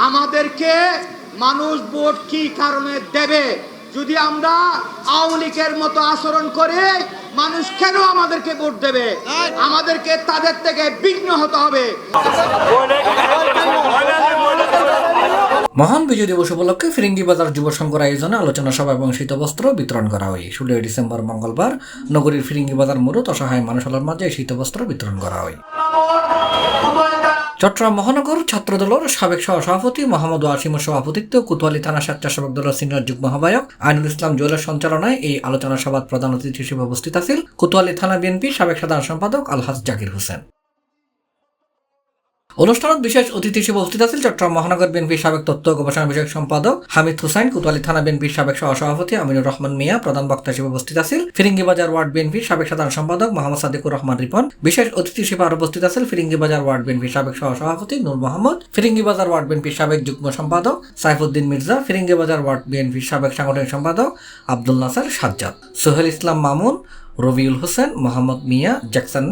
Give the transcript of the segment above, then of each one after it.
আমাদেরকে মানুষ ভোট কি কারণে দেবে? যদি আমরা আওয়ামী লীগের মতো আচরণ করে মানুষ কেন আমাদেরকে ভোট দেবে? আমাদেরকে তাদের থেকে বিঘ্ন হতে হবে। মহান বিজয় দিবস উপলক্ষে ফিরিঙ্গি বাজার যুব সংঘের আয়োজনে আলোচনা সভা এবং শীতবস্ত্র বিতরণ করা হয়। 16 ডিসেম্বর মঙ্গলবার নগরীর ফিরিঙ্গি বাজার মোড়ত অসহায় মানুষের মাঝে শীতবস্ত্র বিতরণ করা হয়। চট্টগ্রাম মহানগর ছাত্র দলের সাবেক সভাপতি মোহাম্মদ ওয়াসিমের সভাপতিত্বে কোতোয়ালী থানা স্বেচ্ছাসেবক দলের সিনিয়র যুগ্ম আহ্বায়ক আইনুল ইসলাম জুয়েলের সঞ্চালনায় এই আলোচনা সভায় প্রধান অতিথি হিসেবে উপস্থিত আছেন কোতোয়ালী থানা বিএনপি সাবেক সাধারণ সম্পাদক আলহাজ জাকির হোসেন। অনুষ্ঠানত বিশেষ অতিথি হিসেবে উপস্থিত আছেন চট্টগ্রাম মহানগর বিএনপির সাবেক তথ্য গবেষণা বিষয়ক সম্পাদক হামিদ হুসাইন, কোতোয়ালী থানা বিএনপির সাবেক সহসভাপতি আমিনুর রহমান মিয়া। প্রধান বক্তা হিসেবে উপস্থিত আছেন ফিরিঙ্গি বাজার ওয়ার্ড বিএনপির সাবেক সাধারণ সম্পাদক মোহাম্মদ সাদিকুর রহমান রিপন। বিশেষ অতিথি হিসেবে আরো উপস্থিত আছেন ফিরিঙ্গি বাজার ওয়ার্ড বিএনপির সাবেক সহসভাপতি নূর মোহাম্মদ, ফিরিঙ্গি বাজার ওয়ার্ড বিএনপির সাবেক যুগ্ম সম্পাদক সাইফুদ্দিন মির্জা, ফিরিঙ্গি বাজার ওয়ার্ড বিএনপির সাবেক সাংগঠনিক সম্পাদক আব্দুল নাসার সাজ্জাদ, সোহেল ইসলাম মামুন, রবিউল হোসেন, মোহাম্মদ মিয়া, জ্যাকসন,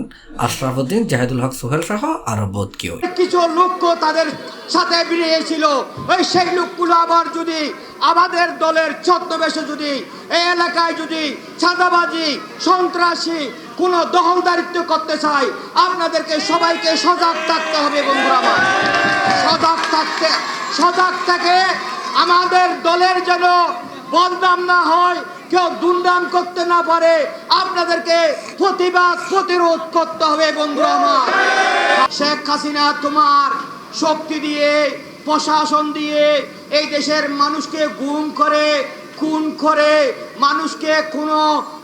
আশরাফুদ্দিন, জাহিদুল হক সোহেল সহ আরো বোধ কেউ। কিছু লোক তাদের সাথে বেরিয়েছিল, ওই সেই লোকগুলো আবার যদি আমাদের দলের ছদ্মবেশে যদি এই এলাকায় যদি চাঁদাবাজি সন্ত্রাসী কোন দখলদারিত্ব করতে চায়, আপনাদেরকে সবাইকে সজাগ থাকতে হবে বন্ধুরা আমার। সজাগ থেকে আমাদের দলের যেন বদনাম না হয়, কেউ দুর্নাম করতে না পারে, আপনাদেরকে প্রতিরোধ করতে হবে বন্ধুরা আমার। শেখ হাসিনা তোমার শক্তি দিয়ে প্রশাসন দিয়ে এই দেশের মানুষকে গুম করে খুন করে মানুষকে কোনো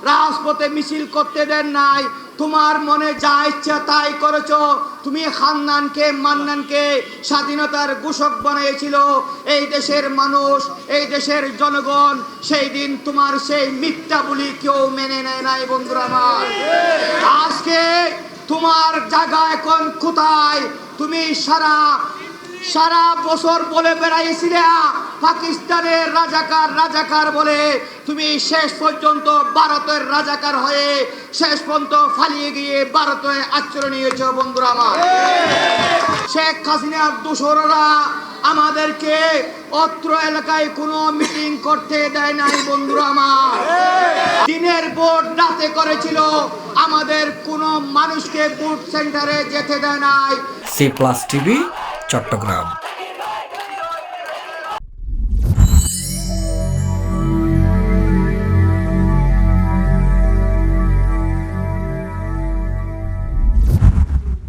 রাজপথে মিছিল করতে দেন নাই। তোমার মনে যা ইচ্ছা তাই করেছো। তুমি খান্নানকে মান্নানকে স্বাধীনতার ঘোষক বানিয়েছিল এই দেশের মানুষ, এই দেশের জনগণ। সেই দিন তোমার সেই মিথ্যা বলি কেউ মেনে নেয় নাই বন্ধুরা আমার। আজকে তোমার জায়গা এখন কোথায়? তুমি সারা বছর বলে বেড়াইছিলে পাকিস্তানের রাজাকার বলে, তুমি শেষ পর্যন্ত ভারতের রাজাকার হয়ে শেষ পর্যন্ত পালিয়ে গিয়ে ভারতে আশ্রয় নিয়েছ বন্ধুরা আমার। শেখ হাসিনার দোসররা আমাদেরকে অত্র এলাকায় কোনো মিটিং করতে দেয় নাই বন্ধুরা আমার। দিনের ভোট রাতে করেছিল, আমাদের কোনো মানুষকে ভোট সেন্টারে যেতে দেয় নাই। C+ TV Chittagong.